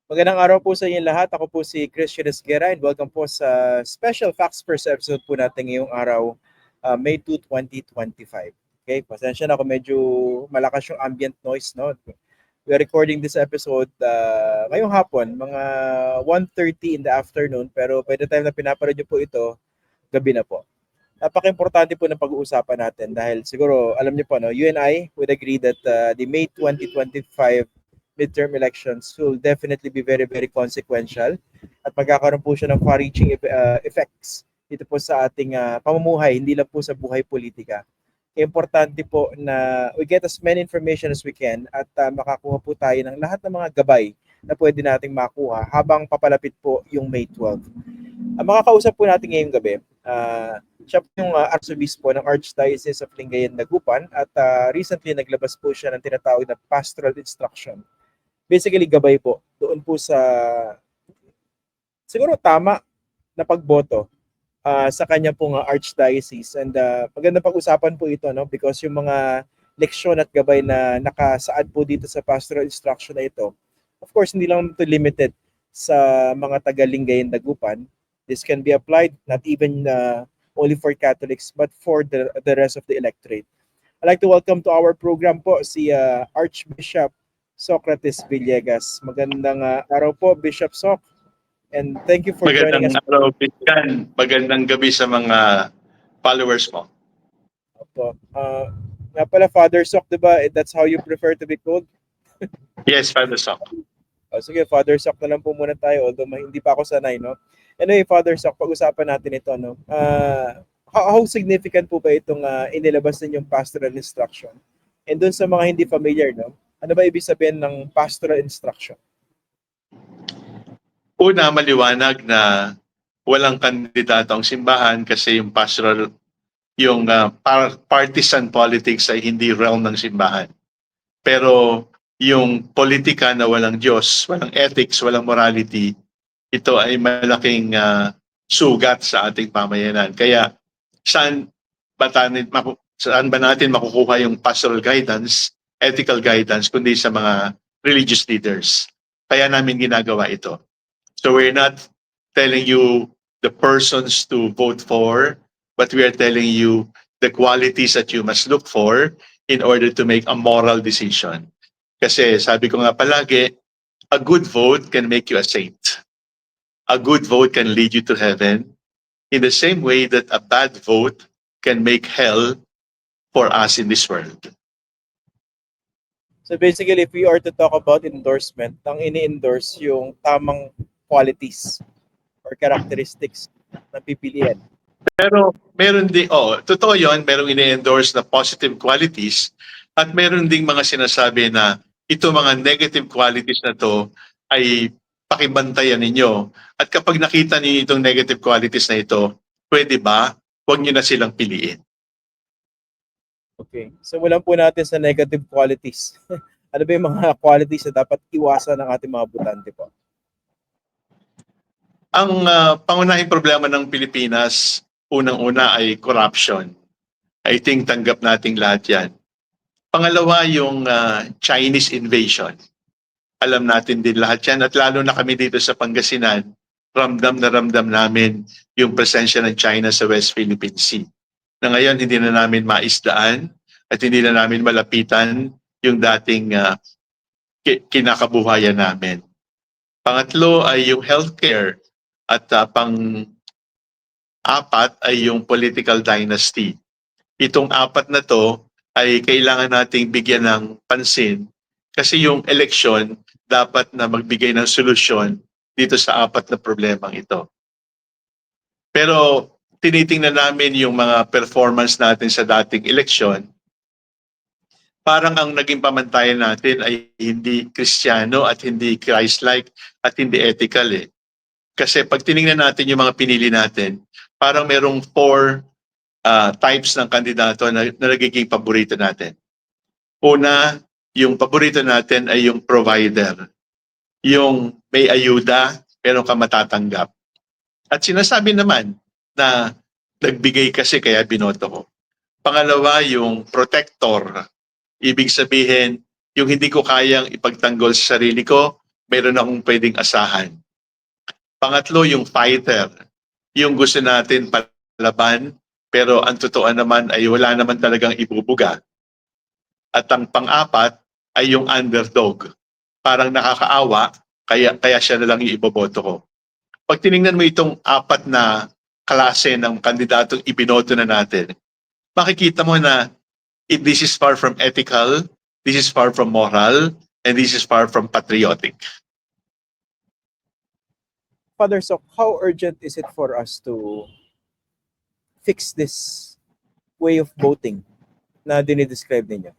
Magandang araw po sa inyo lahat. Ako po si Christian Esguera and welcome po sa special Facts First episode po natin ngayong araw, May 2, 2025. Okay, pasensya na ako medyo malakas yung ambient noise, no? We're recording this episode ngayong hapon, mga 1:30 in the afternoon, pero by the time na pinapanood niyo po ito, gabi na po. Napaka-importante po ng pag-uusapan natin dahil siguro alam niyo po, no, you and I would agree that the May 2025 midterm elections will definitely be very, very consequential at magkakaroon po siya ng far-reaching effects dito po sa ating pamumuhay, hindi lang po sa buhay politika. Kaya importante po na we get as many information as we can at makakuha po tayo ng lahat ng mga gabay na pwede nating makuha habang papalapit po yung May 12. Ang makakausap po natin ngayong gabi, siya po yung Arsobispo ng Archdiocese of Lingayen, Dagupan at recently naglabas po siya ng tinatawag na pastoral instruction. Basically, gabay po doon po sa siguro tama na pagboto sa kanya pong Archdiocese. And magandang pag-usapan po ito, no? Because yung mga leksyon at gabay na nakasaad po dito sa pastoral instruction na ito, of course, hindi lang ito limited sa mga taga-Lingayen, Dagupan. This can be applied not even only for Catholics but for the rest of the electorate. I'd like to welcome to our program po si Archbishop Socrates Villegas. Magandang araw po, Bishop Soc. And thank you for joining us. Magandang araw, Christian. Magandang gabi sa mga followers mo. Opo. Nga pala, Father Soc, diba? That's how you prefer to be called? Yes, Father Soc. Sige, Father Soc na lang po muna tayo, although hindi pa ako sanay, no? Anyway, Father Soc, pag-usapan natin ito, no? How significant po ba itong inilabas ninyong pastoral instruction? And dun sa mga hindi familiar, no? Ano ba ibig sabihin ng pastoral instruction? Una, maliwanag na walang kandidato ang simbahan kasi yung pastoral, yung partisan politics ay hindi realm ng simbahan. Pero yung politika na walang Diyos, walang ethics, walang morality, ito ay malaking sugat sa ating pamayanan. Kaya saan ba natin makukuha yung pastoral guidance, ethical guidance, kundi sa mga religious leaders. Kaya namin ginagawa ito. So we're not telling you the persons to vote for, but we are telling you the qualities that you must look for in order to make a moral decision. Kasi sabi ko nga palagi, a good vote can make you a saint. A good vote can lead you to heaven in the same way that a bad vote can make hell for us in this world. So basically, if we are to talk about endorsement, ang ini-endorse yung tamang qualities or characteristics na pipilian. Pero meron din, totoo yun, merong ini-endorse na positive qualities at meron ding mga sinasabi na ito mga negative qualities na to ay pakibantayan ninyo. At kapag nakita niyo itong negative qualities na ito, pwede ba? Huwag niyo na silang piliin. Okay. So wala po natin sa negative qualities. Ano ba yung mga qualities na dapat iwasan ng ating mga botante po? Ang pangunahing problema ng Pilipinas, unang-una ay corruption. I think tanggap nating lahat yan. Pangalawa, yung Chinese invasion. Alam natin din lahat yan at lalo na kami dito sa Pangasinan, ramdam na ramdam namin yung presensya ng China sa West Philippine Sea. Na ngayon hindi na namin maisdaan at hindi na namin malapitan yung dating kinakabuhayan namin. Pangatlo ay yung healthcare at pang-apat ay yung political dynasty. Itong apat na to ay kailangan nating bigyan ng pansin kasi yung eleksyon dapat na magbigay ng solusyon dito sa apat na problemang ito. Pero tinitingnan namin yung mga performance natin sa dating eleksyon, parang ang naging pamantayan natin ay hindi Kristiyano at hindi Christ-like at hindi ethical eh. Kasi pag tinignan natin yung mga pinili natin, parang merong four types ng kandidato na nagiging paborito natin. Una, yung paborito natin ay yung provider. Yung may ayuda, pero ka matatanggap. At sinasabi naman na nagbigay kasi kaya binoto ko. Pangalawa, yung protector. Ibig sabihin, yung hindi ko kayang ipagtanggol sa sarili ko, meron akong pwedeng asahan. Pangatlo, yung fighter. Yung gusto natin palaban, pero ang totoo naman ay wala naman talagang ibubuga. At ang pang-apat ay yung underdog. Parang nakakaawa, kaya siya na lang yung iboboto ko. Pag tiningnan mo itong apat na klase ng kandidatong ibinoto na natin, makikita mo na this is far from ethical, this is far from moral, and this is far from patriotic. Father Sok, how urgent is it for us to fix this way of voting na dinidescribe ninyo?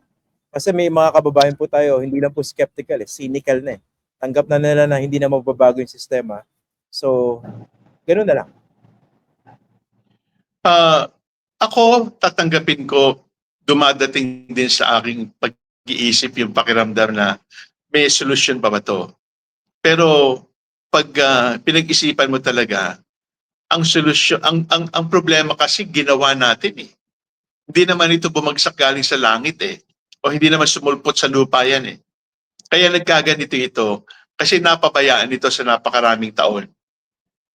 Kasi may mga kababayan po tayo, hindi lang po skeptical, cynical na eh. Tanggap na nila na hindi na magbabago yung sistema. So, ganoon na lang. Ako, tatanggapin ko, dumadating din sa aking pag-iisip yung pakiramdam na may solusyon pa ba to? Pero pag pinag-isipan mo talaga, ang solusyon, ang problema kasi ginawa natin eh. Hindi naman ito bumagsak galing sa langit eh. O hindi naman sumulpot sa lupa yan eh. Kaya nagkaganito ito kasi napabayaan ito sa napakaraming taon.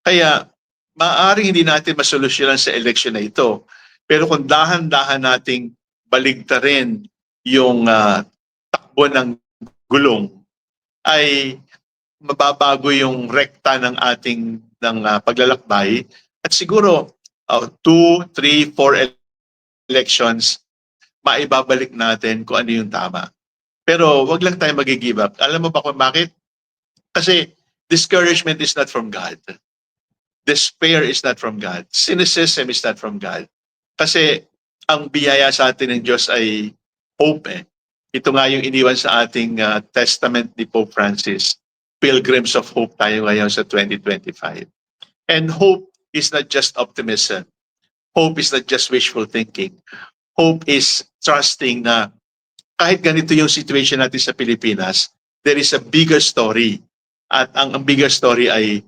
Kaya maaaring hindi natin masolusyonan sa eleksyon na ito. Pero kung dahan-dahan nating baligtarin yung takbo ng gulong, ay mababago yung rekta ng ating paglalakbay. At siguro 2, 3, 4 elections, maibabalik natin kung ano yung tama. Pero wag lang tayo mag-give up. Alam mo ba kung bakit? Kasi discouragement is not from God. Despair is not from God. Cynicism is not from God. Kasi ang biyaya sa atin ng Diyos ay hope eh. Ito nga yung iniwan sa ating testament ni Pope Francis. Pilgrims of hope tayo ngayon sa 2025. And hope is not just optimism. Hope is not just wishful thinking. Hope is trusting na kahit ganito yung situation natin sa Pilipinas, there is a bigger story. At ang bigger story ay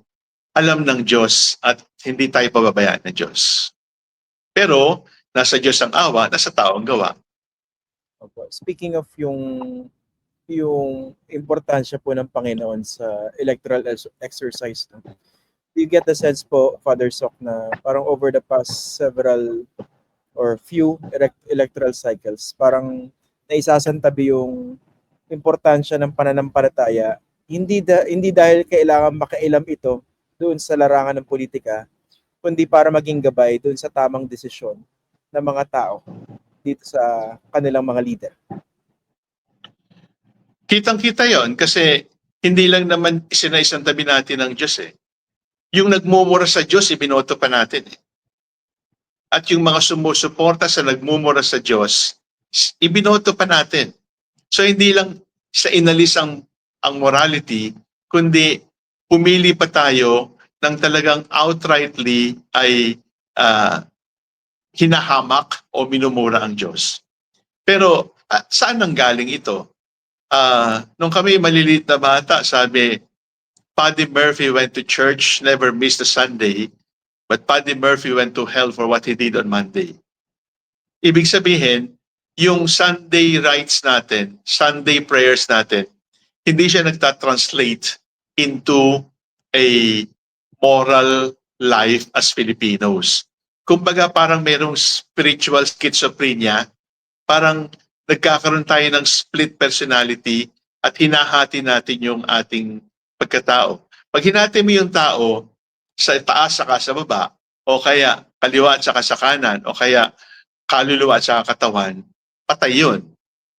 alam ng Diyos at hindi tayo pababayaan ng Diyos. Pero nasa Diyos ang awa, nasa tao ang gawa. Speaking of yung importansya po ng Panginoon sa electoral exercise, do you get the sense po, Father Sok, na parang over the past several or few electoral cycles, parang naisasantabi yung importansya ng pananampalataya, hindi dahil kailangan makailam ito doon sa larangan ng politika, kundi para maging gabay doon sa tamang desisyon ng mga tao dito sa kanilang mga leader. Kitang-kita yon kasi hindi lang naman isinaisantabi natin ng Diyos eh. Yung nagmumura sa Diyos, ibinoto pa natin eh. At yung mga sumusuporta sa nagmumura sa Diyos, ibinoto pa natin. So hindi lang sa inalis ang morality, kundi pumili pa tayo ng talagang outrightly ay hinahamak o minumura ang Diyos. Pero saan nanggaling ito? Nung kami maliliit na bata, sabi, Paddy Murphy went to church, never missed a Sunday, but Paddy Murphy went to hell for what he did on Monday. Ibig sabihin, yung Sunday rites natin, Sunday prayers natin, hindi siya nagtatranslate into a moral life as Filipinos. Kumbaga parang mayroong spiritual schizophrenia, parang nagkakaroon tayo ng split personality at hinahati natin yung ating pagkatao. Pag hinati mo yung tao sa taas saka sa baba, o kaya kaliwa at saka sa kanan, o kaya kaluluwa at saka katawan, patay yun.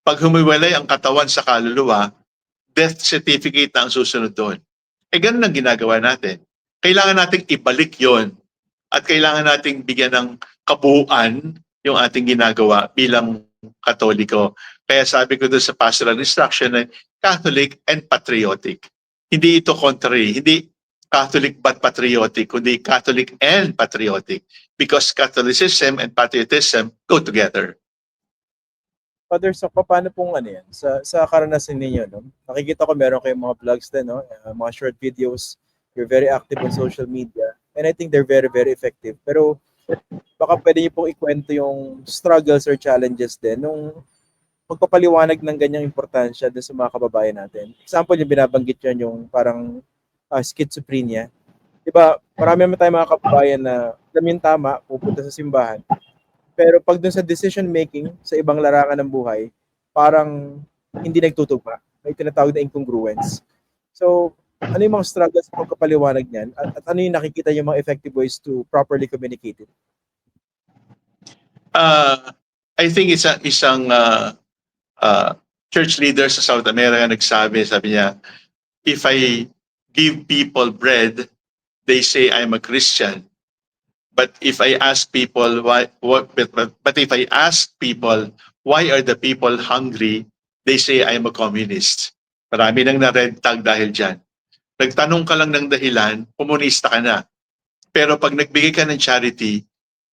Pag humiwalay ang katawan sa kaluluwa, death certificate na ang susunod doon. Ganun ang ginagawa natin. Kailangan nating ibalik yon at kailangan nating bigyan ng kabuuan yung ating ginagawa bilang Katoliko. Kaya sabi ko doon sa pastoral instruction na Catholic and patriotic. Hindi ito contrary, hindi Catholic but patriotic, kundi Catholic and patriotic because Catholicism and patriotism go together. Father, so paano pong ano yan? Sa karanasan ninyo, no? Nakikita ko meron kayong mga vlogs din, no? Mga short videos. You're very active on social media. And I think they're very, very effective. Pero baka pwede niyo pong ikwento yung struggles or challenges din nung pagpapaliwanag ng ganyang importansya dun sa mga kababayan natin. Example, yung binabanggit yun, yung parang schizophrenia. Diba, marami naman tayong mga kababayan na alam yung tama, pupunta sa simbahan. Pero pag dun sa decision making sa ibang larangan ng buhay, parang hindi nagtutugma. May tinatawag na incongruence. So, ano yung mga struggles sa pagkapaliwanag niyan? At ano yung nakikita yung mga effective ways to properly communicate it? I think isang uh, church leader sa South America sabi niya, if I give people bread, they say I'm a Christian. But if I ask people but if I ask people why are the people hungry, they say I'm a communist. Marami nang na-red tag dahil diyan. Nagtanong ka lang ng dahilan, komunista ka na. Pero pag nagbigay ka ng charity,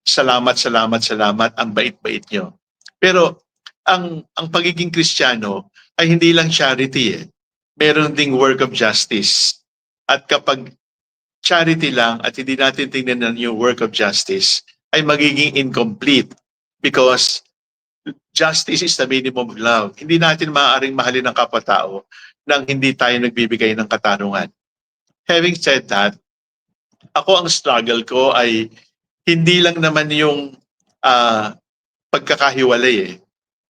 salamat, salamat, salamat, ang bait-bait nyo. Pero ang pagiging Kristiyano ay hindi lang charity eh. Meron ding work of justice. At kapag charity lang at hindi natin tingnan yung work of justice, ay magiging incomplete because justice is the minimum of love. Hindi natin maaaring mahalin ang kapwa-tao nang hindi tayo nagbibigay ng katarungan. Having said that, ako ang struggle ko ay hindi lang naman yung pagkakahiwalay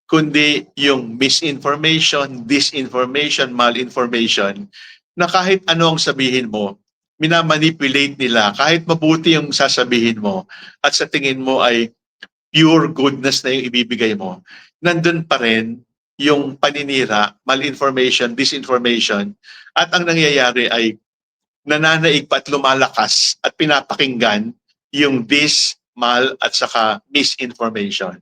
kundi yung misinformation, disinformation, malinformation na kahit ano ang sabihin mo, minamanipulate nila kahit mabuti yung sasabihin mo at sa tingin mo ay pure goodness na yung ibibigay mo, nandun pa rin yung paninira, malinformation, disinformation at ang nangyayari ay nananaig pa at lumalakas at pinapakinggan yung dis, mal at saka misinformation.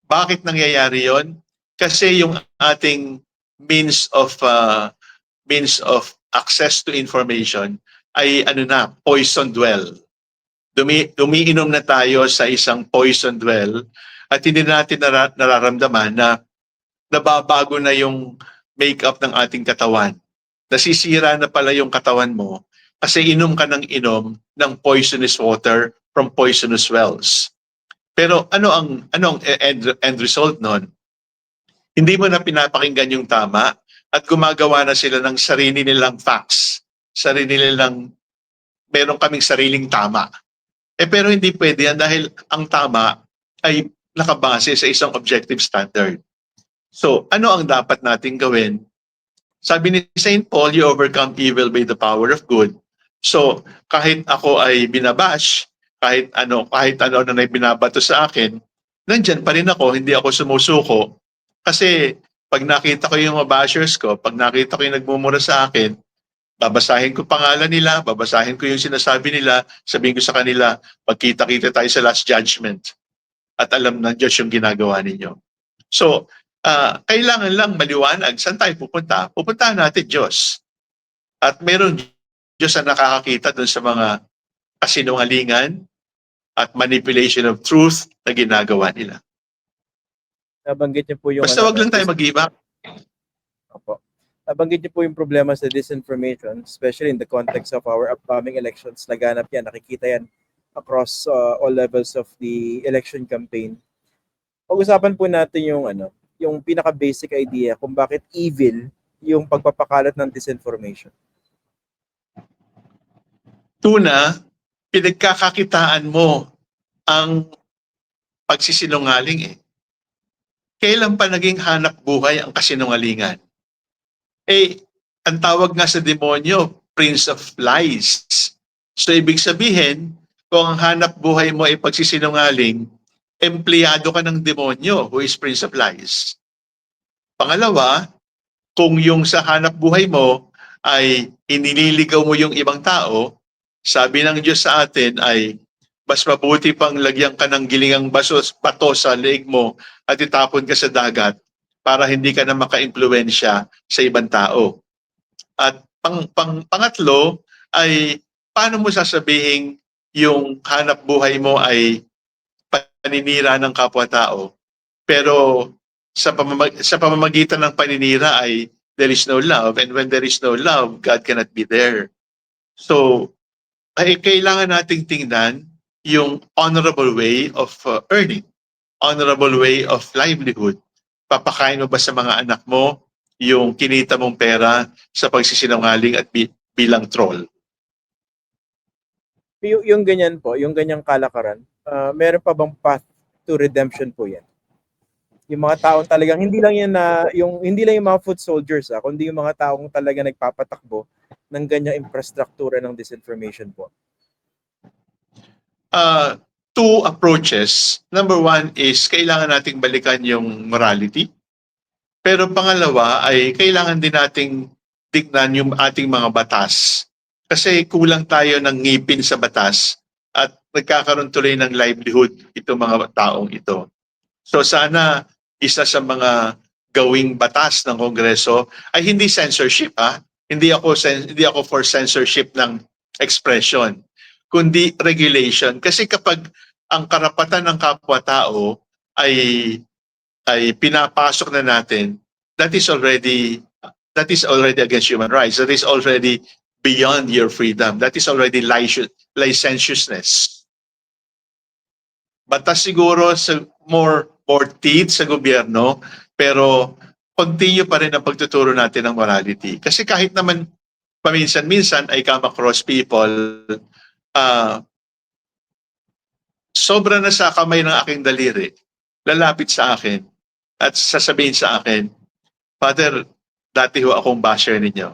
Bakit nangyayari yon? Kasi yung ating means of access to information ay poisoned well. Umiinom na tayo sa isang poisoned well at hindi natin nararamdaman na nababago na yung makeup ng ating katawan. Nasisira na pala yung katawan mo kasi inom ka ng inom ng poisonous water from poisonous wells. Pero ano ang end result nun? Hindi mo na pinapakinggan yung tama at gumagawa na sila ng sarili nilang facts. Sarili nilang meron kaming sariling tama. Pero hindi pwede yan dahil ang tama ay nakabase sa isang objective standard. So, ano ang dapat nating gawin? Sabi ni St. Paul, you overcome evil by the power of good. So, kahit ako ay binabash, kahit ano na binabato sa akin, nandyan pa rin ako, hindi ako sumusuko. Kasi pag nakita ko yung mga bashers ko, pag nakita ko yung nagmumura sa akin, babasahin ko pangalan nila, babasahin ko yung sinasabi nila, sabihin ko sa kanila, pagkita-kita tayo sa last judgment. At alam ng Diyos yung ginagawa ninyo. So, kailangan lang maliwanag. Saan tayo pupunta? Pupuntahan natin Diyos. At meron Diyos na nakakakita dun sa mga kasinungalingan at manipulation of truth na ginagawa nila. Nabanggit niyo po yung Basta wag lang tayo mag-iba. Opo. Nabanggit niyo po yung problema sa disinformation, especially in the context of our upcoming elections. Laganap yan, nakikita yan across all levels of the election campaign. Pag-usapan po natin yung pinaka-basic idea kung bakit evil yung pagpapakalat ng disinformation. Tuna, pinagkakakitaan mo ang pagsisinungaling Kailan pa naging hanap buhay ang kasinungalingan? Ang tawag nga sa demonyo, Prince of Lies. So ibig sabihin, kung ang hanap buhay mo ay pagsisinungaling, empleyado ka ng demonyo who is Prince of Lies. Pangalawa, kung yung sa hanap buhay mo ay inililigaw mo yung ibang tao, sabi ng Diyos sa atin ay mas mabuti pang lagyan ka ng gilingang bato sa leeg mo at itapon ka sa dagat para hindi ka na maka-impluwensya sa ibang tao. At pangatlo ay paano mo sasabihin yung hanap buhay mo ay paninira ng kapwa-tao pero sa pamamagitan ng paninira ay there is no love, and when there is no love, God cannot be there. So, ay kailangan nating tingnan yung honorable way of earning, honorable way of livelihood. Papakain mo ba sa mga anak mo yung kinita mong pera sa pagsisinungaling at bilang troll? Yung ganyan po, yung ganyang kalakaran, meron pa bang path to redemption po yan? Yung mga taong talagang hindi lang yan na hindi lang yung mga foot soldiers kundi yung mga taong talaga nagpapatakbo ng ganyang infrastruktura ng disinformation po. Two approaches. Number one is kailangan nating balikan yung morality. Pero pangalawa ay kailangan din nating tignan yung ating mga batas. Kasi kulang tayo ng ngipin sa batas at nagkakaroon tuloy ng livelihood itong mga taong ito. So sana isa sa mga gawing batas ng Kongreso ay hindi censorship Hindi ako for censorship ng expression, kundi regulation. Kasi kapag ang karapatan ng kapwa-tao ay pinapasok na natin, that is already against human rights. That is already beyond your freedom. That is already licentiousness. Batas siguro sa more teeth sa gobyerno, pero continue pa rin ang pagtuturo natin ng morality. Kasi kahit naman paminsan-minsan ay come across people, sobra na sa kamay ng aking daliri, lalapit sa akin at sasabihin sa akin, Father, dati ho akong basher ninyo.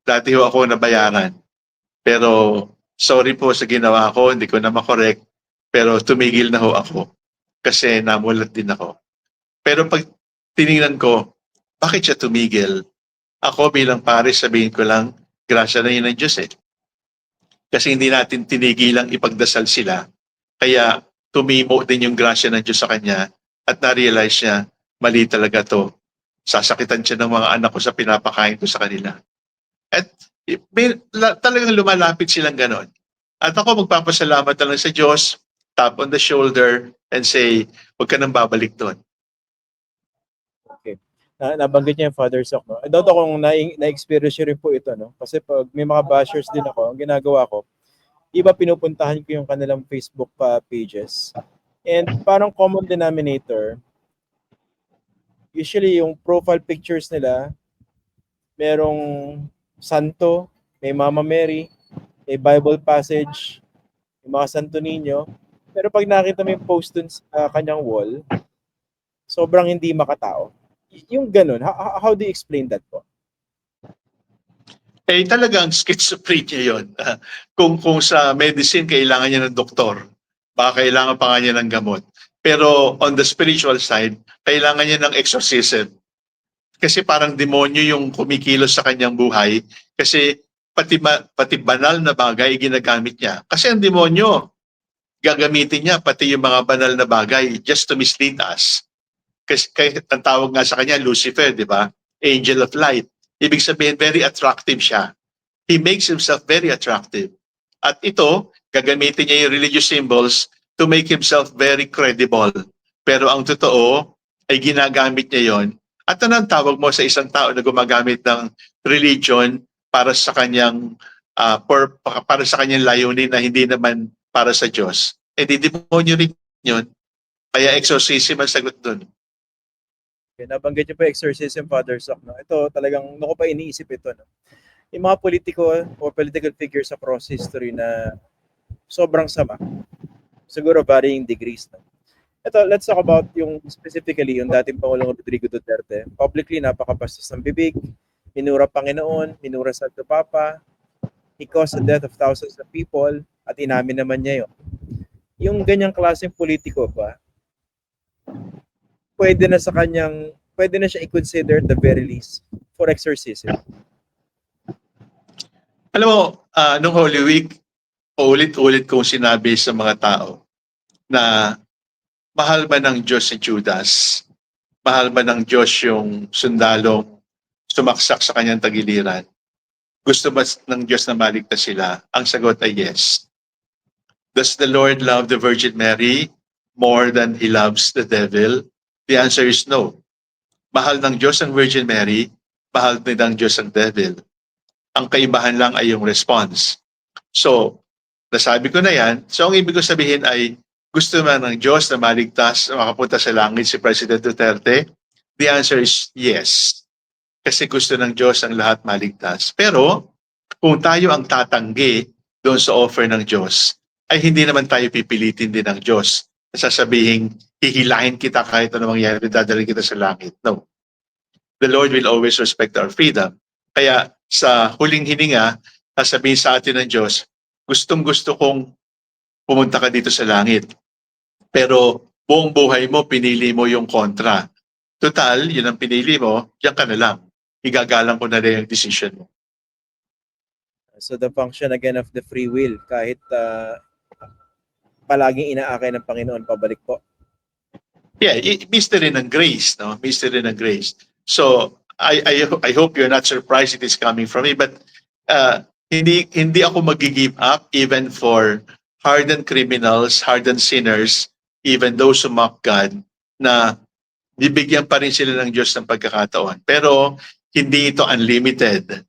Dati ho ako nabayaran. Pero sorry po sa ginawa ko, hindi ko na makorek. Pero tumigil na ho ako kasi namulat din ako. Pero pag tinignan ko, bakit siya tumigil? Ako bilang pare, sabihin ko lang, grasya na yun ng Diyos eh. Kasi hindi natin tinigilang ipagdasal sila. Kaya tumimo din yung grasya ng Diyos sa kanya at na-realize niya, mali talaga to. Sasakitan siya ng mga anak ko sa pinapakain ko sa kanila. At talagang lumalapit silang ganon. At ako magpapasalamat na lang sa Diyos, tap on the shoulder, and say, huwag ka nang babalik doon. Okay. Nabanggit niya yung Father Sock, no? I doubt akong na-experience rin po ito, no? Kasi pag may mga bashers din ako, ang ginagawa ko, iba pinupuntahan ko yung kanilang Facebook pages. And parang common denominator, usually yung profile pictures nila, merong santo, may Mama Mary, may Bible passage, may mga Santo Niño. Pero pag nakita mo yung post dun sa kanyang wall, sobrang hindi makatao. Yung ganun, how do you explain that po? Eh talagang schizophrenia yun. Kung sa medicine, kailangan niya ng doktor. Baka kailangan pa nga niya ng gamot. Pero on the spiritual side, kailangan niya ng exorcism. Kasi parang demonyo yung kumikilos sa kanyang buhay. Kasi pati banal na bagay ginagamit niya. Kasi ang demonyo, gagamitin niya pati yung mga banal na bagay just to mislead us. Kasi ang tawag nga sa kanya, Lucifer, di ba? Angel of light. Ibig sabihin, very attractive siya. He makes himself very attractive. At ito, gagamitin niya yung religious symbols to make himself very credible. Pero ang totoo ay ginagamit niya yon. At anong tawag mo sa isang tao na gumagamit ng religion para sa kanyang para sa kanyang layunin na hindi naman para sa Diyos? Eh di demonyo rin yun. Kaya exorcism ang sagot doon. Okay, nabanggit niyo po exorcism, Father Sock, no? Ito talagang, naku pa iniisip ito, no? Yung mga politiko or political figures across history na sobrang sama. Siguro varying degrees, no? Ito, let's talk about yung specifically yung dating Pangulong Rodrigo Duterte. Publicly, napakabastos ng bibig, minura Panginoon, minura Santo Papa, he caused the death of thousands of people, at inamin naman niya yun. Yung ganyang klaseng politiko ba, pwede na siya i-consider the very least for exorcism. Alam mo, nung Holy Week, ulit-ulit kong sinabi sa mga tao na mahal ba ng Diyos si Judas? Mahal ba ng Diyos yung sundalong sumaksak sa kanyang tagiliran? Gusto ba ng Diyos na maligtas sila? Ang sagot ay yes. Does the Lord love the Virgin Mary more than He loves the devil? The answer is no. Mahal ng Diyos ang Virgin Mary, mahal din ng Diyos ang devil. Ang kaibahan lang ay yung response. So, nasabi ko na yan. So, ang ibig ko sabihin ay gusto man ng Diyos na maligtas, makapunta sa langit si President Duterte, The answer is yes. Kasi gusto ng Diyos ang lahat maligtas. Pero kung tayo ang tatanggi doon sa offer ng Diyos, ay hindi naman tayo pipilitin din ng Diyos. Sasabihin, hihilahin kita kahit ano mangyari, dadalhin kita sa langit. No. The Lord will always respect our freedom. Kaya sa huling hininga, sasabihin sa atin ng Diyos, gustong-gusto kong pumunta ka dito sa langit. Pero buong buhay mo, pinili mo yung kontra. Total, yun ang pinili mo, diyan ka na lang. Igagalang ko na rin yung decision mo. So the function again of the free will, kahit palaging inaakay ng Panginoon pabalik po. Yeah, mystery ng grace, no? Mystery ng grace. So, I hope you're not surprised it is coming from me, but hindi ako mag-give up even for hardened criminals, hardened sinners, even those who mock God, na bibigyan pa rin sila ng Diyos ng pagkakataon. Pero hindi ito unlimited.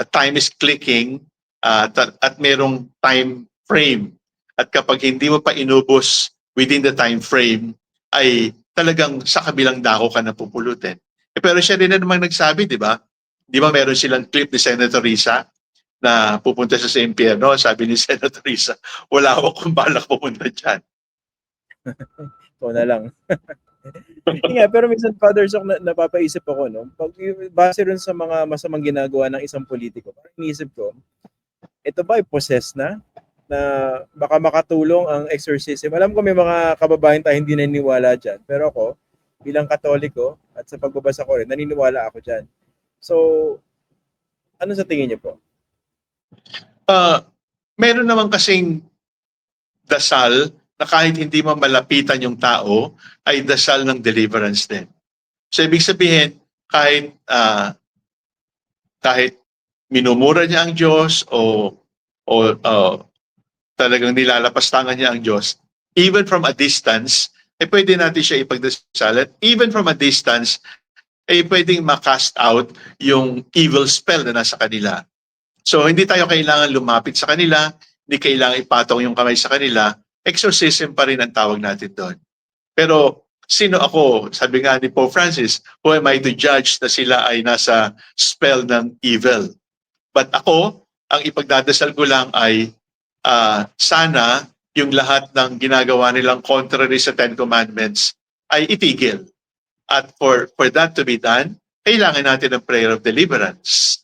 Time is clicking at merong time frame. At kapag hindi mo pa inubos within the time frame, ay talagang sa kabilang dako ka na pupulutin. Pero siya rin na namang nagsabi, di ba? Di ba meron silang clip ni Senator Risa na pupunta siya sa impyerno? Sabi ni Senator Risa, wala akong balak pupunta dyan. Ito na lang. Yeah, pero minsan, Father Sok, napapaisip ako, no? Pag base rin sa mga masamang ginagawa ng isang politiko, parang iniisip ko, ito ba ay possess na baka makatulong ang exorcism? Alam ko may mga kababayan tayo hindi naniniwala dyan, pero ako, bilang Katoliko, at sa pagbabasa ko rin, naniniwala ako dyan. So, ano sa tingin niyo po? Meron naman kasing dasal na kahit hindi mo malapitan yung tao, ay dasal ng deliverance din. So, ibig sabihin, kahit minumura niya ang Diyos o talagang nilalapastangan niya ang Diyos, even from a distance, pwede natin siya ipagdasal. At even from a distance, pwedeng makast out yung evil spell na nasa kanila. So, hindi tayo kailangan lumapit sa kanila, hindi kailangan ipatong yung kamay sa kanila, exorcism pa rin ang tawag natin doon. Pero, sino ako? Sabi nga ni Pope Francis, who am I to judge na sila ay nasa spell ng evil? But ako, ang ipagdadasal ko lang ay sana yung lahat ng ginagawa nilang contrary sa Ten Commandments ay itigil. At for that to be done, kailangan natin ng prayer of deliverance.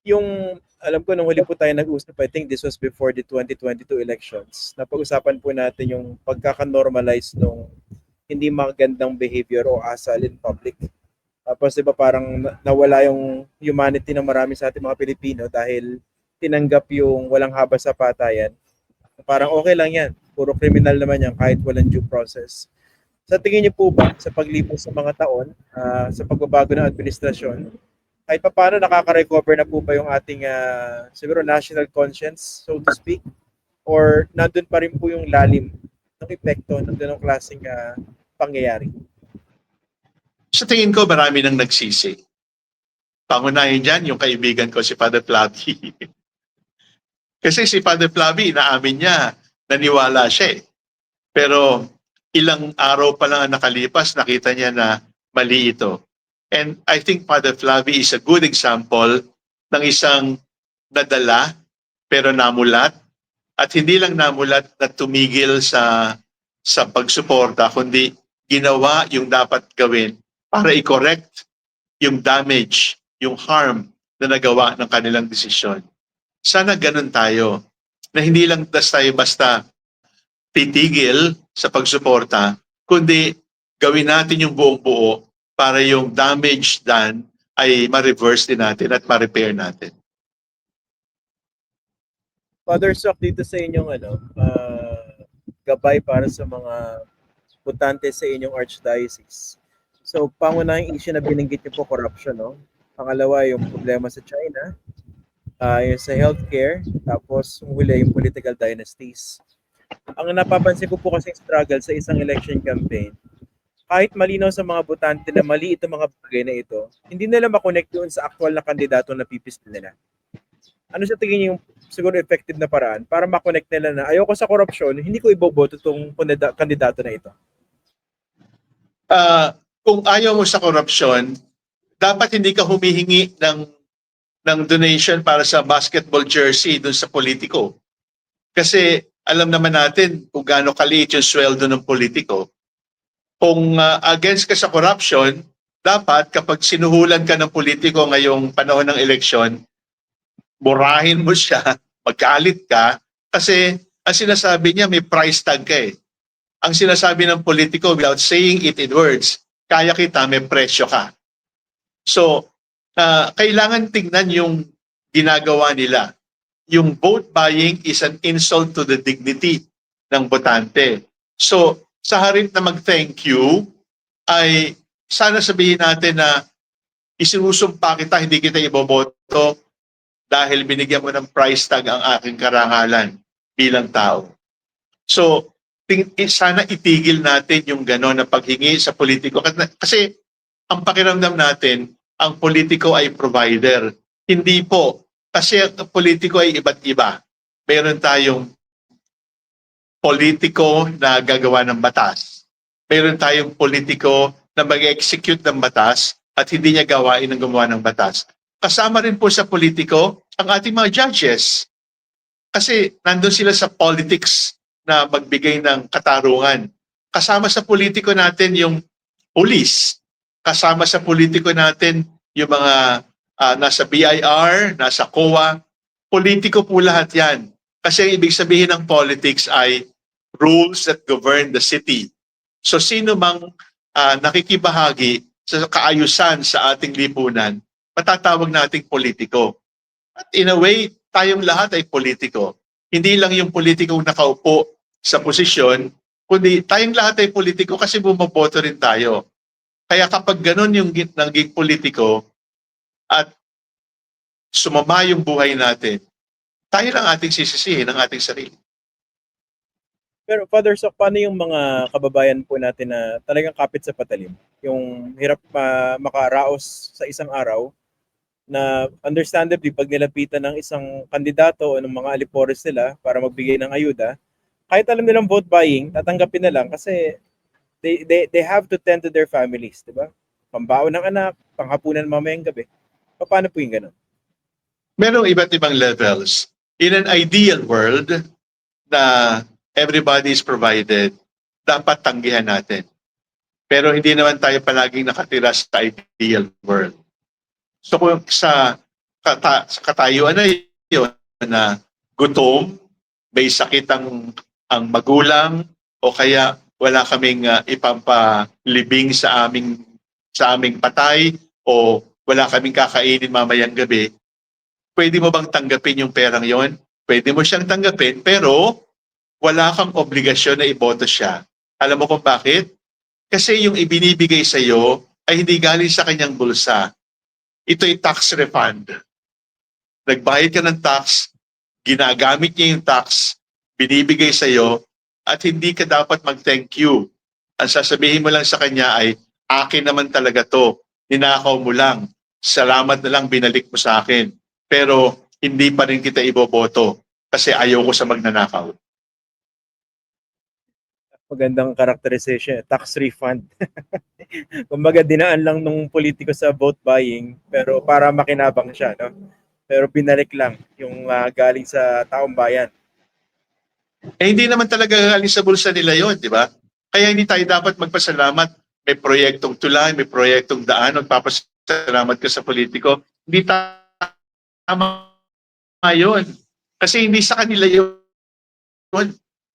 Yung, alam ko nung huli po tayo nag-usap, I think this was before the 2022 elections, napag-usapan po natin yung pagkaka-normalize nung hindi magandang behavior o asal in public. Tapos diba parang nawala yung humanity ng marami sa ating mga Pilipino dahil tinanggap yung walang habas sa patayan. Parang okay lang yan. Puro criminal naman yan kahit walang due process. Sa tingin niyo po ba sa paglipas sa mga taon, sa pagbabago ng administrasyon, kahit pa paano nakaka-recover na po ba yung ating siguro national conscience, so to speak? Or nandun pa rin po yung lalim ng epekto ng ganong klaseng pangyayari? Sa tingin ko, marami nang nagsisi. Pangunahin dyan, yung kaibigan ko si Father Flavi. Kasi si Father Flavi, inaamin niya, naniwala siya eh. Pero ilang araw pa lang ang nakalipas, nakita niya na mali ito. And I think Father Flavi is a good example ng isang nadala pero namulat. At hindi lang namulat na tumigil sa pagsuporta, kundi ginawa yung dapat gawin para i-correct yung damage, yung harm na nagawa ng kanilang desisyon. Sana ganun tayo, na hindi lang tayo basta titigil sa pagsuporta, kundi gawin natin yung buong buo para yung damage done ay ma-reverse din natin at ma-repair natin. Father Sok, dito sa inyong gabay para sa mga butante sa inyong archdiocese. So, pangunahing issue na binanggit niyo po, corruption, no? Pangalawa, yung problema sa China, yung sa healthcare, tapos yung huli, yung political dynasties. Ang napapansin ko po kasi struggle sa isang election campaign, kahit malinaw sa mga botante na mali itong mga bagay na ito, hindi nila makonect doon sa actual na kandidato na pipili nila. Ano sa tingin niyo yung siguro effective na paraan para makonect nila na ayoko sa korupsyon, hindi ko iboboto itong kandidato na ito? Kung ayaw mo sa korupsyon, dapat hindi ka humihingi ng donation para sa basketball jersey dun sa politiko. Kasi alam naman natin kung gaano kaliit yung sweldo ng politiko. Kung against ka sa corruption, dapat kapag sinuhulan ka ng politiko ngayong panahon ng eleksyon, murahin mo siya, magalit ka, kasi ang sinasabi niya may price tag ka eh. Ang sinasabi ng politiko without saying it in words, kaya kita, may presyo ka. So, kailangan tingnan yung ginagawa nila. Yung vote buying is an insult to the dignity ng botante. So, sa harap na mag-thank you, ay sana sabihin natin na isinusumpa kita, hindi kita iboboto dahil binigyan mo ng price tag ang aking karangalan bilang tao. So, sana itigil natin yung gano'n na paghingi sa politiko. Kasi ang pakiramdam natin, ang politiko ay provider. Hindi po. Kasi ang politiko ay iba't iba. Meron tayong politiko na gagawa ng batas. Meron tayong politiko na mag-execute ng batas at hindi niya gawain ang gumawa ng batas. Kasama rin po sa politiko ang ating mga judges. Kasi nandun sila sa politics na magbigay ng katarungan. Kasama sa politiko natin yung police. Kasama sa politiko natin yung mga nasa BIR, nasa COA. Politiko po lahat yan. Kasi ang ibig sabihin ng politics ay rules that govern the city. So sino mang nakikibahagi sa kaayusan sa ating lipunan, matatawag nating politiko. At in a way, tayong lahat ay politiko. Hindi lang yung politikong nakaupo sa posisyon, kundi tayong lahat ay politiko kasi bumoboto rin tayo. Kaya kapag ganun yung naging politiko at sumama yung buhay natin, tayo lang ating sisisihin ng ating sarili. Pero Father Sok, paano yung mga kababayan po natin na talagang kapit sa patalim? Yung hirap makaraos sa isang araw na understandably pag nilapitan ng isang kandidato o ng mga alipores nila para magbigay ng ayuda, kahit alam nilang vote buying, tatanggapin na lang kasi they have to tend to their families, di ba? Pambaon ng anak, panghapunan mamayang gabi. Paano po yung ganun? Merong iba't ibang levels. In an ideal world na everybody is provided, dapat tanggihan natin. Pero hindi naman tayo palaging nakatira sa ideal world. So kung sa katayuan na yun na gutom, may sakit ang magulang, o kaya wala kaming ipampalibing sa aming patay, o wala kaming kakainin mamayang gabi, pwede mo bang tanggapin yung perang yon? Pwede mo siyang tanggapin, pero wala kang obligasyon na iboto siya. Alam mo kung bakit? Kasi yung ibinibigay sa iyo ay hindi galing sa kanyang bulsa. Ito'y tax refund. Nagbayad ka ng tax, ginagamit niya yung tax, binibigay sa iyo, at hindi ka dapat mag-thank you. Ang sasabihin mo lang sa kanya ay, akin naman talaga to, ninakaw mo lang, salamat na lang binalik mo sa akin. Pero hindi pa rin kita iboboto kasi ayoko sa magnanakaw. Magandang characterization, tax refund. Kumbaga dinaan lang nung politiko sa vote buying pero para makinabang siya, no? Pero binalik lang yung galing sa taong bayan. Hindi naman talaga galing sa bulsa nila yon, di ba? Kaya hindi tayo dapat magpasalamat. May proyektong tulay, may proyektong daan, magpapasalamat ka sa politiko. Hindi tama yun. Kasi hindi sa kanila yun.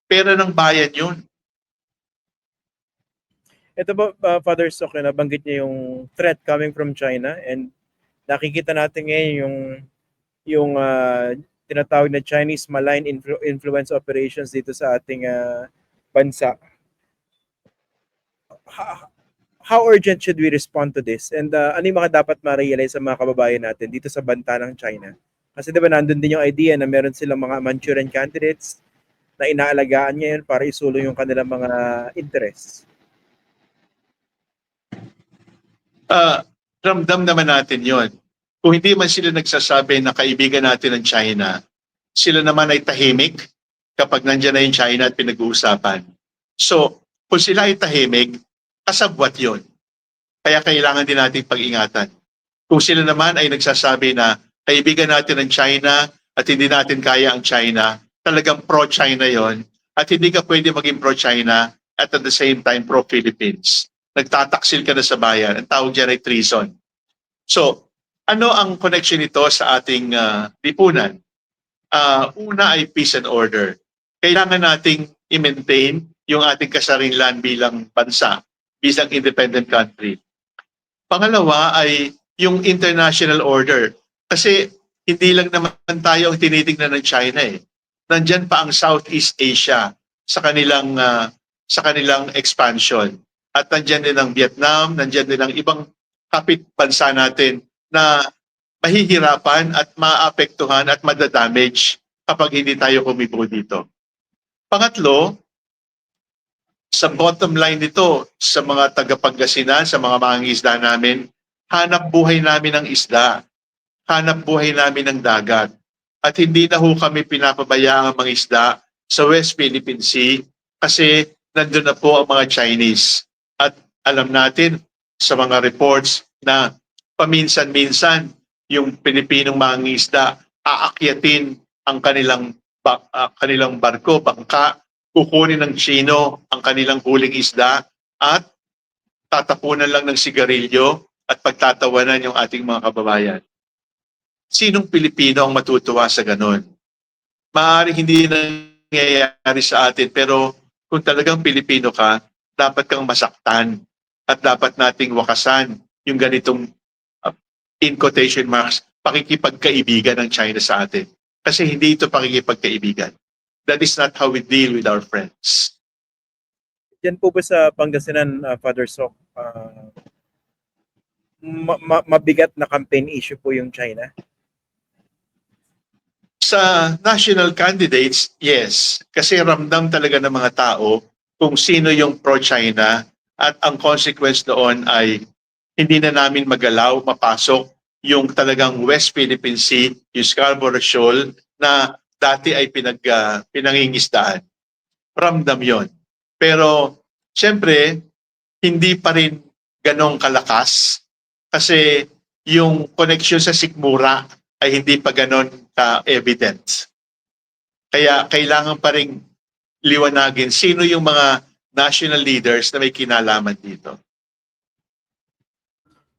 Pera ng bayan yun. Ito ba, Father Sok, nabanggit niya yung threat coming from China, and nakikita natin ngayon yung tinatawag na Chinese malign influence operations dito sa ating bansa. How urgent should we respond to this? And ano yung mga dapat ma-realize sa mga kababayan natin dito sa banta ng China? Kasi diba nandun din yung idea na meron silang mga Manchurian candidates na inaalagaan ngayon para isulong yung kanilang mga interests. Ramdam naman natin yon. Kung hindi man sila nagsasabi na kaibigan natin ng China, sila naman ay tahimik kapag nandiyan na yung China at pinag-uusapan. So, kung sila ay tahimik, kasabwat yun. Kaya kailangan din natin pag-ingatan. Kung sila naman ay nagsasabi na kaibigan natin ang China at hindi natin kaya ang China, talagang pro-China yon at hindi ka pwede maging pro-China at the same time pro-Philippines. Nagtataksil ka na sa bayan. Ang tawag dyan ay treason. So, ano ang connection nito sa ating lipunan? Una ay peace and order. Kailangan nating i-maintain yung ating kasarinlan bilang bansa, bilang independent country. Pangalawa ay yung international order. Kasi hindi lang naman tayo ang tinitingnan ng China eh. Nandyan pa ang Southeast Asia sa kanilang expansion. At nandyan din ang Vietnam, nandyan din ang ibang kapit bansa natin na mahihirapan at maapektuhan at madadamage kapag hindi tayo kumibo dito. Pangatlo, sa bottom line nito, sa mga tagapagkasinan, sa mga mangingisda namin, hanap buhay namin ng isda, hanap buhay namin ng dagat. At hindi na ho kami pinapabayaan ang mga isda sa West Philippine Sea kasi nandun na po ang mga Chinese. At alam natin sa mga reports na paminsan-minsan yung Pilipinong mangingisda aakyatin ang kanilang barko, bangka, kukunin ng Chino ang kanilang huling isda at tatapunan lang ng sigarilyo at pagtatawanan yung ating mga kababayan. Sinong Pilipino ang matutuwa sa ganun? Maaaring hindi nangyayari sa atin, pero kung talagang Pilipino ka, dapat kang masaktan at dapat nating wakasan yung ganitong in quotation marks, pakikipagkaibigan ng China sa atin. Kasi hindi ito pakikipagkaibigan. That is not how we deal with our friends. Yan po ba sa Pangasinan, Father Sok, mabigat na campaign issue po yung China? Sa national candidates, yes. Kasi ramdam talaga ng mga tao kung sino yung pro-China at ang consequence doon ay hindi na namin magalaw, mapasok yung talagang West Philippine Sea, yung Scarborough Shoal na dati ay pinangingisdaan. Ramdam yon. Pero siyempre, hindi pa rin ganong kalakas kasi yung connection sa sikmura ay hindi pa ganon ka-evident. Kaya kailangan pa rin liwanagin sino yung mga national leaders na may kinalaman dito.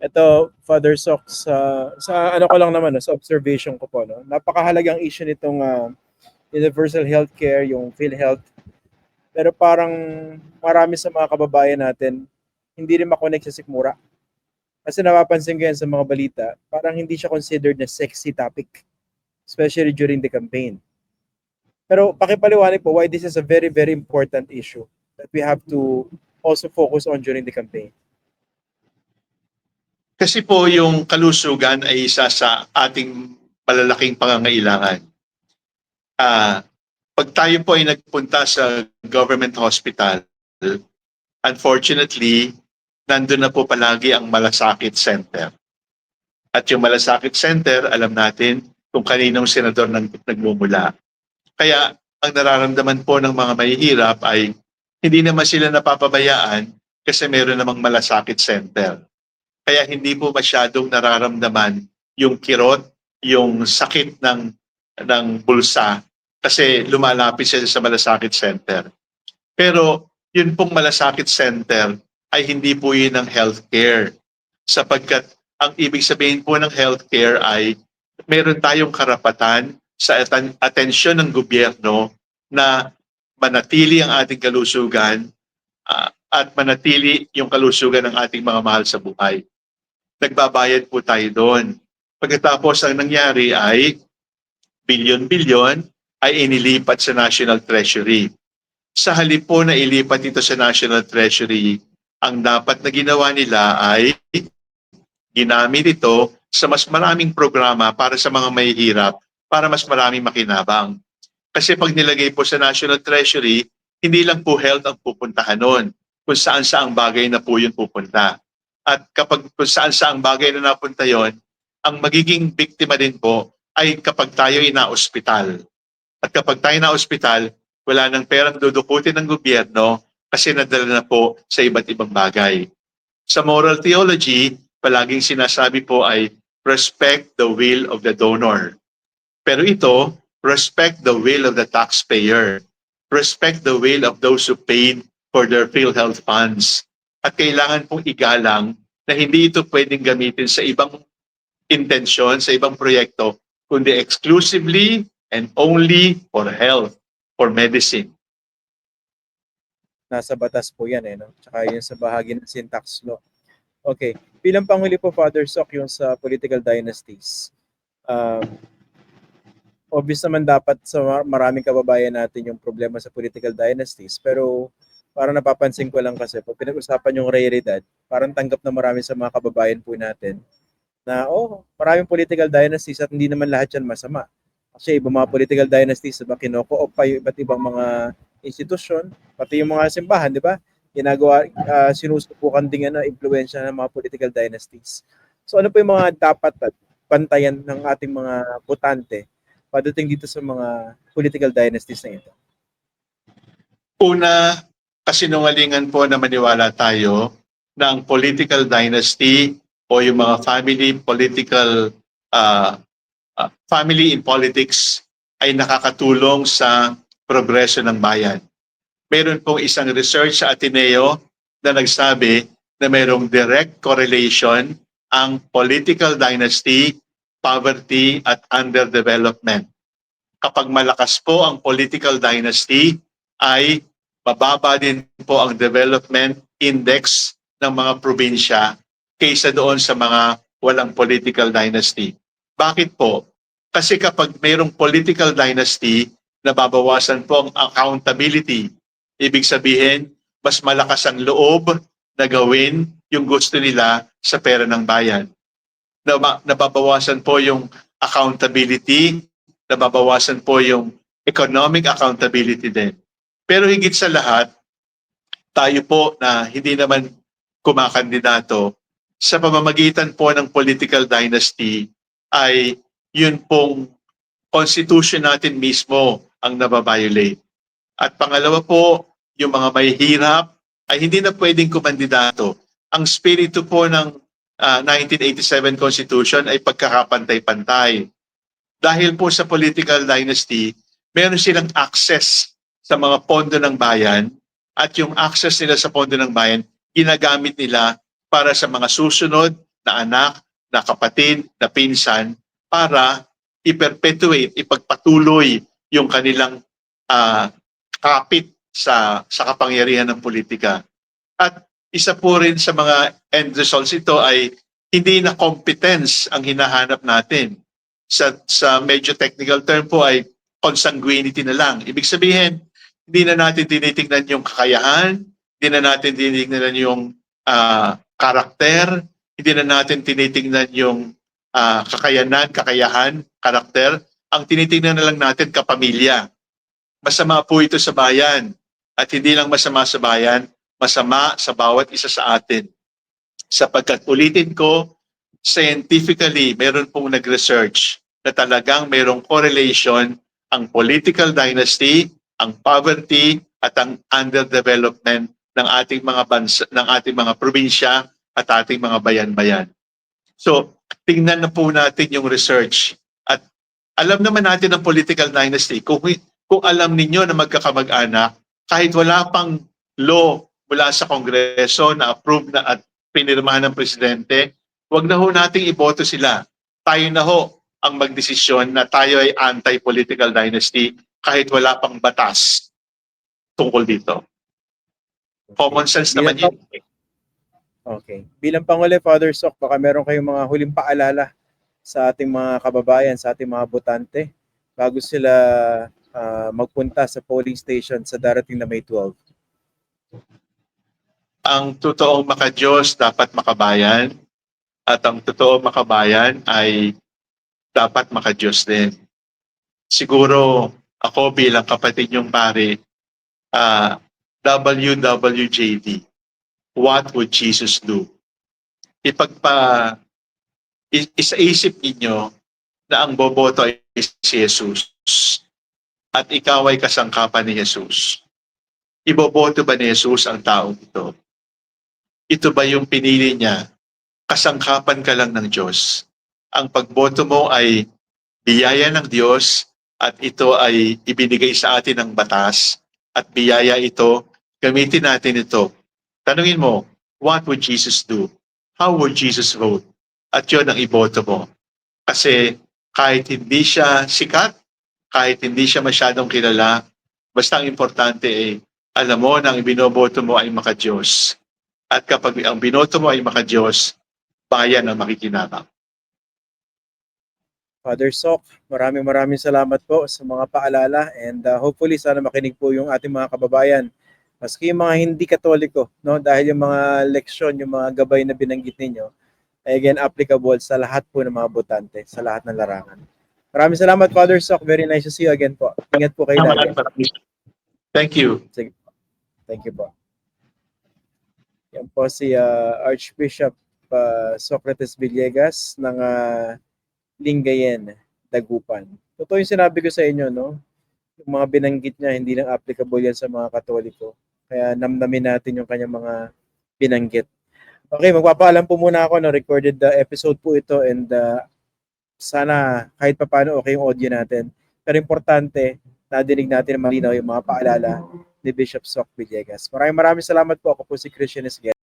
Ito, Father Sok, sa ano ko lang naman, sa observation ko po, no? Napakahalagang issue nitong universal healthcare, yung PhilHealth. Pero parang marami sa mga kababayan natin hindi rin makonect sa sikmura. Kasi napapansin ko yan sa mga balita, parang hindi siya considered na sexy topic, especially during the campaign. Pero pakipaliwanag po why this is a very, very important issue that we have to also focus on during the campaign. Kasi po yung kalusugan ay isa sa ating malalaking pangangailangan. Pag tayo po ay nagpunta sa government hospital, unfortunately, nandun na po palagi ang malasakit center. At yung malasakit center, alam natin kung kaninong senador nagmumula. Kaya ang nararamdaman po ng mga mahihirap ay hindi naman sila napapabayaan kasi meron namang malasakit center. Kaya hindi po masyadong nararamdaman yung kirot, yung sakit ng bulsa kasi lumalapit sila sa malasakit center. Pero yun pong malasakit center ay hindi po yun ng healthcare. Sapagkat ang ibig sabihin po ng healthcare ay meron tayong karapatan sa atensyon ng gobyerno na manatili ang ating kalusugan at manatili yung kalusugan ng ating mga mahal sa buhay. Nagbabayad po tayo doon. Pagkatapos ang nangyari ay bilyon-bilyon ay inilipat sa National Treasury. Sa halip po na ilipat ito sa National Treasury, ang dapat na ginawa nila ay ginamit ito sa mas maraming programa para sa mga mahihirap, para mas maraming makinabang. Kasi pag nilagay po sa National Treasury, hindi lang po health ang pupuntahan noon, kung saan-saang bagay na po yun pupunta. At kapag kung saan-saang bagay na napunta yon, ang magiging biktima din po ay kapag tayo ay na-ospital. At kapag tayo na-ospital, wala nang perang dudukutin ng gobyerno kasi nadala na po sa iba't ibang bagay. Sa moral theology, palaging sinasabi po ay respect the will of the donor. Pero ito, respect the will of the taxpayer. Respect the will of those who paid for their PhilHealth funds. At kailangan pong igalang na hindi ito pwedeng gamitin sa ibang intensyon, sa ibang proyekto, kundi exclusively and only for health, for medicine. Nasa batas po yan eh, no? Tsaka yun sa bahagi ng syntax law. Okay. Bilang panghuli po, Father Sok, yung sa political dynasties. Obvious naman dapat sa maraming kababayan natin yung problema sa political dynasties. Pero parang napapansin ko lang kasi pag pinag-usapan yung realidad, parang tanggap na marami sa mga kababayan po natin na maraming political dynasties at hindi naman lahat yan masama. Kasi ibang mga political dynasties, diba, kinoko-op pa yung iba't ibang mga institusyon, pati yung mga simbahan, di ba? Ginagawa, sinusubukan din na impluwensya ng mga political dynasties. So ano po yung mga dapat at bantayan ng ating mga botante pagdating dito sa mga political dynasties na ito? Una, kasinungalingan po na maniwala tayo na ang political dynasty o yung mga family in politics ay nakakatulong sa progreso ng bayan. Meron pong isang research sa Ateneo na nagsabi na mayroong direct correlation ang political dynasty, poverty at underdevelopment. Kapag malakas po ang political dynasty, ay mababa din po ang development index ng mga probinsya kaysa doon sa mga walang political dynasty. Bakit po? Kasi kapag mayroong political dynasty, nababawasan po ang accountability. Ibig sabihin, mas malakas ang loob na gawin yung gusto nila sa pera ng bayan. Nababawasan po yung accountability, nababawasan po yung economic accountability din. Pero higit sa lahat, tayo po na hindi naman kumakandidato, sa pamamagitan po ng political dynasty ay yun pong constitution natin mismo ang nababiolate. At pangalawa po, yung mga may hirap ay hindi na pwedeng kumandidato. Ang spirito po ng 1987 Constitution ay pagkakapantay-pantay. Dahil po sa political dynasty, meron silang access sa mga pondo ng bayan at yung access nila sa pondo ng bayan, ginagamit nila para sa mga susunod na anak, na kapatid, na pinsan, para i-perpetuate, ipagpatuloy yung kanilang kapit sa kapangyarihan ng politika. At isa po rin sa mga end results ito ay hindi na competence ang hinahanap natin. Sa medyo technical term po ay consanguinity na lang. Ibig sabihin, hindi na natin tinitingnan yung kakayahan, hindi na natin tinitingnan yung karakter, hindi na natin tinitingnan yung kakayahan, karakter. Ang tinitingnan na lang natin kapamilya. Masama po ito sa bayan. At hindi lang masama sa bayan, masama sa bawat isa sa atin. Sapagkat ulitin ko, scientifically, meron pong nag-research na talagang mayroong correlation ang political dynasty, ang poverty, at ang underdevelopment ng ating mga bansa, ng ating mga probinsya at ating mga bayan-bayan. So, tingnan na po natin yung research. At alam naman natin ang political dynasty. Kung alam ninyo na magkakamag-anak, kahit wala pang law mula sa Kongreso na approve na at pinirmahan ng Presidente, wag na ho nating iboto sila. Tayo na ho ang magdesisyon na tayo ay anti-political dynasty kahit wala pang batas tungkol dito. Common sense naman yun. Okay. Bilang Pangulo, Father Sok, baka meron kayong mga huling paalala sa ating mga kababayan, sa ating mga botante bago sila magpunta sa polling station sa darating na May 12. Ang totoong makadiyos dapat makabayan at ang totoong makabayan ay dapat makadiyos din. Siguro ako bilang kapatid niyong pare, WWJD, what would Jesus do? Isaisip ninyo na ang boboto ay si Jesus at ikaw ay kasangkapan ni Jesus. Iboboto ba ni Jesus ang taong ito? Ito ba yung pinili niya? Kasangkapan ka lang ng Diyos. Ang pagboto mo ay biyaya ng Diyos at ito ay ibinigay sa atin ng batas at biyaya ito, gamitin natin ito. Tanungin mo, what would Jesus do? How would Jesus vote? At yun ang iboto mo. Kasi kahit hindi siya sikat, kahit hindi siya masyadong kilala, basta ang importante ay alam mo na ang binoboto mo ay maka-Diyos. At kapag ang binoto mo ay maka-Diyos, bayan ang makikinabang. Father Sok, maraming salamat po sa mga paalala and hopefully sana makinig po yung ating mga kababayan. Maski yung mga hindi Katoliko, no? Dahil yung mga leksyon, yung mga gabay na binanggit ninyo, ay again applicable sa lahat po ng mga botante, sa lahat ng larangan. Maraming salamat, Father Sok. Very nice to see you again po. Ingat po kayo lagi. Thank you. Sige. Thank you po. Yan po si Archbishop Socrates Villegas ng Lingayen, Dagupan. Totoo yung sinabi ko sa inyo, no? Yung mga binanggit niya, hindi lang applicable yan sa mga Katoliko. Kaya namnamin natin yung kanyang mga binanggit. Okay, magpapaalam po muna ako, no? Recorded episode po ito and sana kahit papaano okay yung audio natin. Pero importante, nadinig natin na malinaw yung mga paalala ni Bishop Sok Villegas. Maraming salamat po. Ako po si Christian Esguerra.